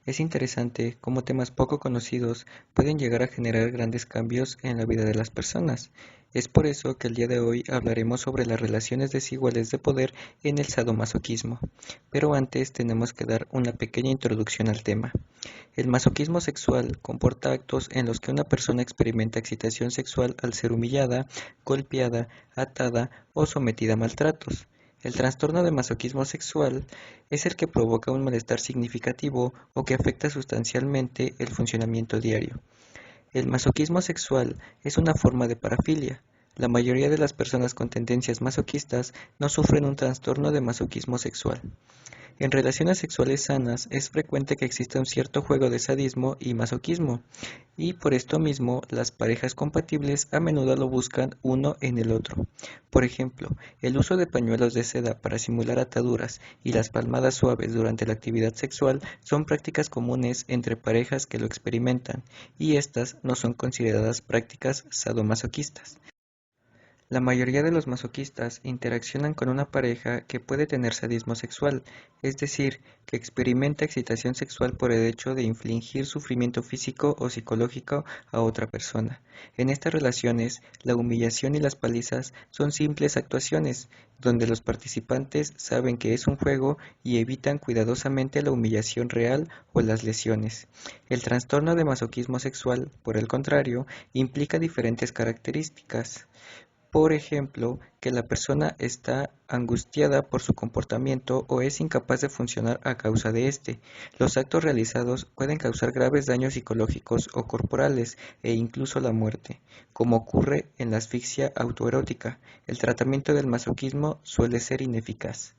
Es interesante cómo temas poco conocidos pueden llegar a generar grandes cambios en la vida de las personas. Es por eso que el día de hoy hablaremos sobre las relaciones desiguales de poder en el sadomasoquismo. Pero antes tenemos que dar una pequeña introducción al tema. El masoquismo sexual comporta actos en los que una persona experimenta excitación sexual al ser humillada, golpeada, atada o sometida a maltratos. El trastorno de masoquismo sexual es el que provoca un malestar significativo o que afecta sustancialmente el funcionamiento diario. El masoquismo sexual es una forma de parafilia. La mayoría de las personas con tendencias masoquistas no sufren un trastorno de masoquismo sexual. En relaciones sexuales sanas es frecuente que exista un cierto juego de sadismo y masoquismo, y por esto mismo las parejas compatibles a menudo lo buscan uno en el otro. Por ejemplo, el uso de pañuelos de seda para simular ataduras y las palmadas suaves durante la actividad sexual son prácticas comunes entre parejas que lo experimentan, y estas no son consideradas prácticas sadomasoquistas. La mayoría de los masoquistas interaccionan con una pareja que puede tener sadismo sexual, es decir, que experimenta excitación sexual por el hecho de infligir sufrimiento físico o psicológico a otra persona. En estas relaciones, la humillación y las palizas son simples actuaciones, donde los participantes saben que es un juego y evitan cuidadosamente la humillación real o las lesiones. El trastorno de masoquismo sexual, por el contrario, implica diferentes características. Por ejemplo, que la persona está angustiada por su comportamiento o es incapaz de funcionar a causa de este. Los actos realizados pueden causar graves daños psicológicos o corporales e incluso la muerte, como ocurre en la asfixia autoerótica. El tratamiento del masoquismo suele ser ineficaz.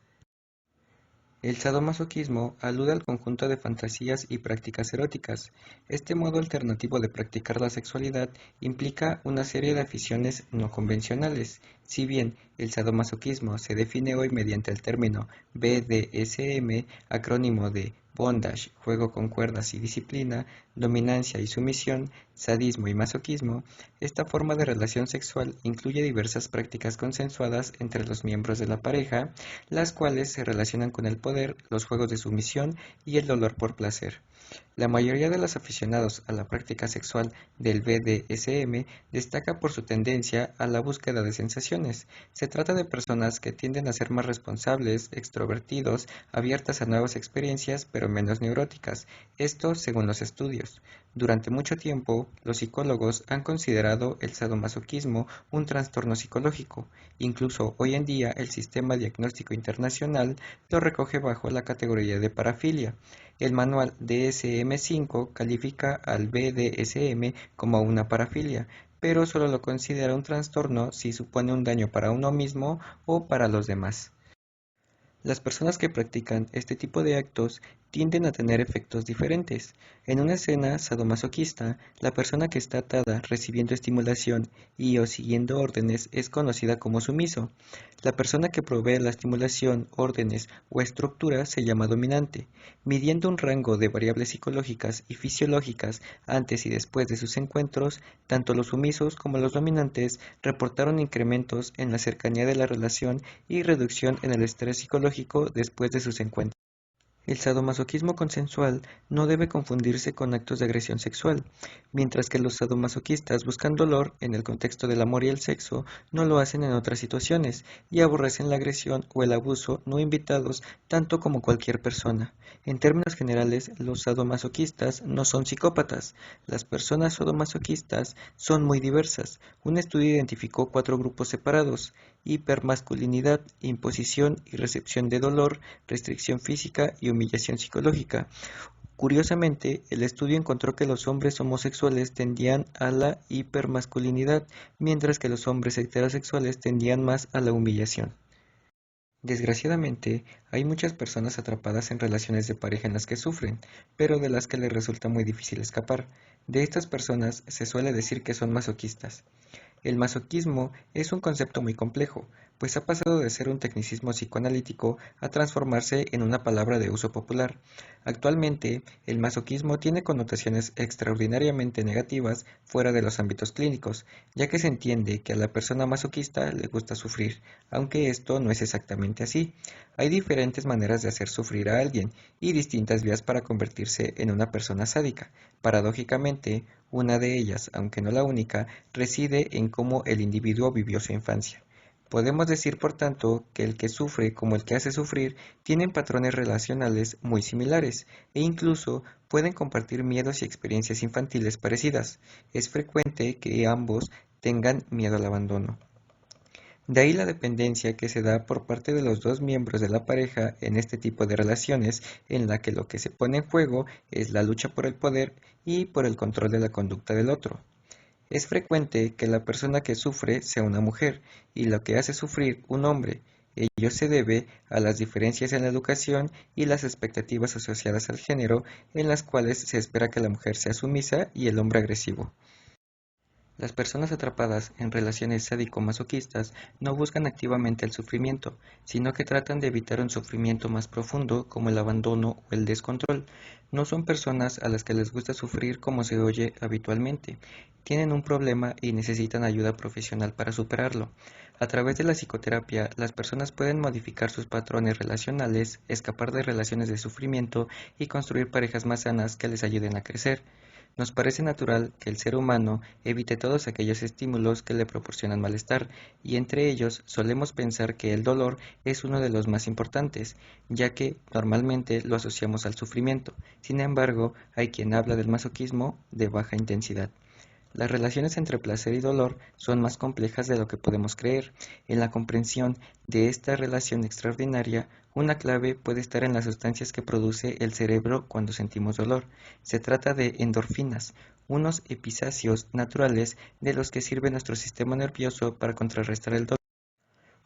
El sadomasoquismo alude al conjunto de fantasías y prácticas eróticas. Este modo alternativo de practicar la sexualidad implica una serie de aficiones no convencionales. Si bien el sadomasoquismo se define hoy mediante el término BDSM, acrónimo de bondage, juego con cuerdas y disciplina, dominancia y sumisión, sadismo y masoquismo, esta forma de relación sexual incluye diversas prácticas consensuadas entre los miembros de la pareja, las cuales se relacionan con el poder, los juegos de sumisión y el dolor por placer. La mayoría de los aficionados a la práctica sexual del BDSM destaca por su tendencia a la búsqueda de sensaciones. Se trata de personas que tienden a ser más responsables, extrovertidos, abiertas a nuevas experiencias, pero menos neuróticas. Esto según los estudios. Durante mucho tiempo, los psicólogos han considerado el sadomasoquismo un trastorno psicológico. Incluso hoy en día el Sistema Diagnóstico Internacional lo recoge bajo la categoría de parafilia. El manual DSM-5 califica al BDSM como una parafilia, pero solo lo considera un trastorno si supone un daño para uno mismo o para los demás. Las personas que practican este tipo de actos tienden a tener efectos diferentes. En una escena sadomasoquista, la persona que está atada recibiendo estimulación y o siguiendo órdenes es conocida como sumiso. La persona que provee la estimulación, órdenes o estructura se llama dominante. Midiendo un rango de variables psicológicas y fisiológicas antes y después de sus encuentros, tanto los sumisos como los dominantes reportaron incrementos en la cercanía de la relación y reducción en el estrés psicológico después de sus encuentros. El sadomasoquismo consensual no debe confundirse con actos de agresión sexual, mientras que los sadomasoquistas buscan dolor en el contexto del amor y el sexo, no lo hacen en otras situaciones y aborrecen la agresión o el abuso no invitados tanto como cualquier persona. En términos generales, los sadomasoquistas no son psicópatas. Las personas sadomasoquistas son muy diversas. Un estudio identificó 4 grupos separados: hipermasculinidad, imposición y recepción de dolor, restricción física y humillación psicológica. Curiosamente, el estudio encontró que los hombres homosexuales tendían a la hipermasculinidad, mientras que los hombres heterosexuales tendían más a la humillación. Desgraciadamente, hay muchas personas atrapadas en relaciones de pareja en las que sufren, pero de las que les resulta muy difícil escapar. De estas personas se suele decir que son masoquistas. El masoquismo es un concepto muy complejo. pues ha pasado de ser un tecnicismo psicoanalítico a transformarse en una palabra de uso popular. Actualmente, el masoquismo tiene connotaciones extraordinariamente negativas fuera de los ámbitos clínicos, ya que se entiende que a la persona masoquista le gusta sufrir, aunque esto no es exactamente así. Hay diferentes maneras de hacer sufrir a alguien y distintas vías para convertirse en una persona sádica. Paradójicamente, una de ellas, aunque no la única, reside en cómo el individuo vivió su infancia. Podemos decir, por tanto, que el que sufre como el que hace sufrir tienen patrones relacionales muy similares e incluso pueden compartir miedos y experiencias infantiles parecidas. Es frecuente que ambos tengan miedo al abandono. De ahí la dependencia que se da por parte de los dos miembros de la pareja en este tipo de relaciones en la que lo que se pone en juego es la lucha por el poder y por el control de la conducta del otro. Es frecuente que la persona que sufre sea una mujer y lo que hace sufrir un hombre. Ello se debe a las diferencias en la educación y las expectativas asociadas al género en las cuales se espera que la mujer sea sumisa y el hombre agresivo. Las personas atrapadas en relaciones sádico-masoquistas no buscan activamente el sufrimiento, sino que tratan de evitar un sufrimiento más profundo como el abandono o el descontrol. No son personas a las que les gusta sufrir como se oye habitualmente. Tienen un problema y necesitan ayuda profesional para superarlo. A través de la psicoterapia, las personas pueden modificar sus patrones relacionales, escapar de relaciones de sufrimiento y construir parejas más sanas que les ayuden a crecer. Nos parece natural que el ser humano evite todos aquellos estímulos que le proporcionan malestar, y entre ellos solemos pensar que el dolor es uno de los más importantes, ya que normalmente lo asociamos al sufrimiento. Sin embargo, hay quien habla del masoquismo de baja intensidad. Las relaciones entre placer y dolor son más complejas de lo que podemos creer. En la comprensión de esta relación extraordinaria, una clave puede estar en las sustancias que produce el cerebro cuando sentimos dolor. Se trata de endorfinas, unos episáceos naturales de los que sirve nuestro sistema nervioso para contrarrestar el dolor.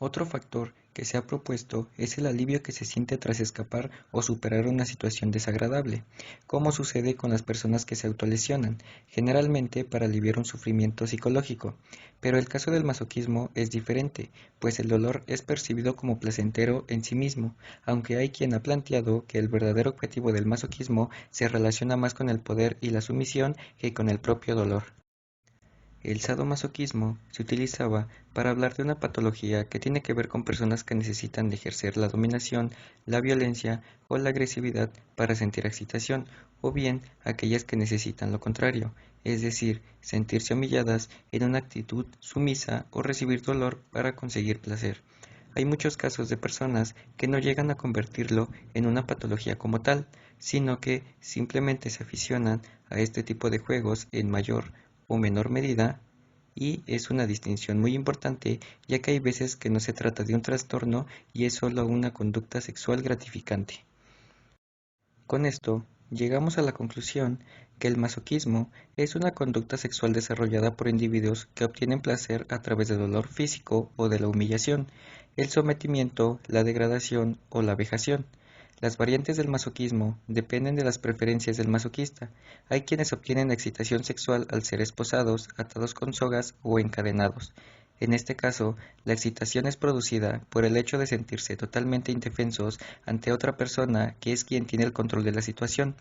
Otro factor que se ha propuesto es el alivio que se siente tras escapar o superar una situación desagradable, como sucede con las personas que se autolesionan, generalmente para aliviar un sufrimiento psicológico. Pero el caso del masoquismo es diferente, pues el dolor es percibido como placentero en sí mismo, aunque hay quien ha planteado que el verdadero objetivo del masoquismo se relaciona más con el poder y la sumisión que con el propio dolor. El sadomasoquismo se utilizaba para hablar de una patología que tiene que ver con personas que necesitan de ejercer la dominación, la violencia o la agresividad para sentir excitación, o bien aquellas que necesitan lo contrario, es decir, sentirse humilladas en una actitud sumisa o recibir dolor para conseguir placer. Hay muchos casos de personas que no llegan a convertirlo en una patología como tal, sino que simplemente se aficionan a este tipo de juegos en mayor o menor medida, y es una distinción muy importante, ya que hay veces que no se trata de un trastorno y es solo una conducta sexual gratificante. Con esto, llegamos a la conclusión que el masoquismo es una conducta sexual desarrollada por individuos que obtienen placer a través del dolor físico o de la humillación, el sometimiento, la degradación o la vejación. Las variantes del masoquismo dependen de las preferencias del masoquista. Hay quienes obtienen excitación sexual al ser esposados, atados con sogas o encadenados. En este caso, la excitación es producida por el hecho de sentirse totalmente indefensos ante otra persona que es quien tiene el control de la situación.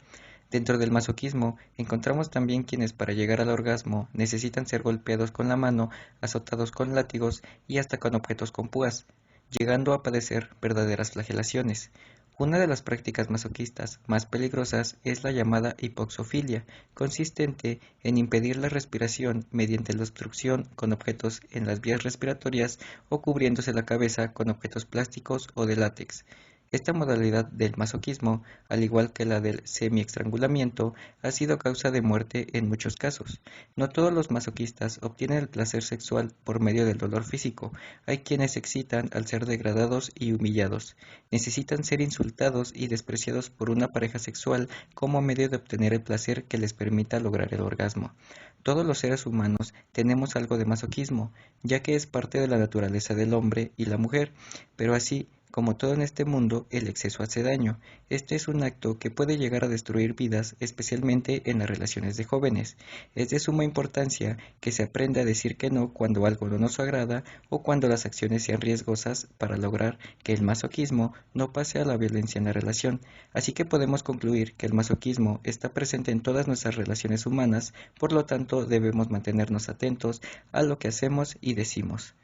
Dentro del masoquismo, encontramos también quienes para llegar al orgasmo necesitan ser golpeados con la mano, azotados con látigos y hasta con objetos con púas, llegando a padecer verdaderas flagelaciones. Una de las prácticas masoquistas más peligrosas es la llamada hipoxofilia, consistente en impedir la respiración mediante la obstrucción con objetos en las vías respiratorias o cubriéndose la cabeza con objetos plásticos o de látex. Esta modalidad del masoquismo, al igual que la del semi-estrangulamiento, ha sido causa de muerte en muchos casos. No todos los masoquistas obtienen el placer sexual por medio del dolor físico. Hay quienes se excitan al ser degradados y humillados. Necesitan ser insultados y despreciados por una pareja sexual como medio de obtener el placer que les permita lograr el orgasmo. Todos los seres humanos tenemos algo de masoquismo, ya que es parte de la naturaleza del hombre y la mujer, pero así Como todo en este mundo, el exceso hace daño. Este es un acto que puede llegar a destruir vidas, especialmente en las relaciones de jóvenes. Es de suma importancia que se aprenda a decir que no cuando algo no nos agrada o cuando las acciones sean riesgosas para lograr que el masoquismo no pase a la violencia en la relación. Así que podemos concluir que el masoquismo está presente en todas nuestras relaciones humanas, por lo tanto debemos mantenernos atentos a lo que hacemos y decimos.